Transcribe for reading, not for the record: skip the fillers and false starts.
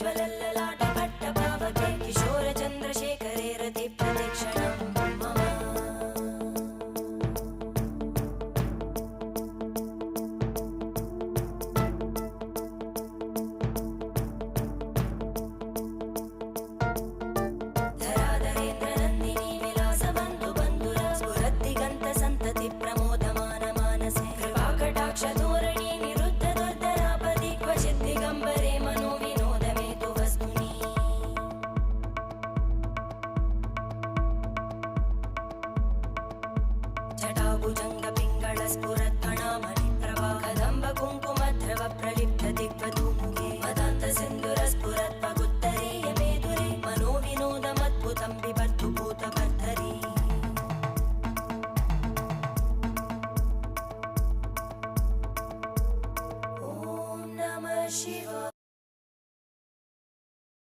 ज्वलल्ललाटपट्टपावके किशोरचन्द्रशेखरे रतिप्रतिक्षणं मम धराधरेन्द्रनन्दिनी विलासबन्धुबन्धुरा स्फुरद्दिगन्तसन्तति प्रमोदमानमानसे कृपाकटाक्षधोरणी निरुद्धदुर्धरापदि क्वचिद्दिगम्बरे मनोविनोदमेतु वस्तुनि जटाभुजङ्गपिङ्गळस्फुरत्फणामणिप्रभा कदम्बकुङ्कुमद्रव प्रलिप्तदिग्वधूमुखे मदान्तसिन्धुरस्फुरत्वगुत्तरीयमेधुरे मनोविनोदमद्भुतं बिभर्तु भूतभर्धरी ॐ नमः शिवाय।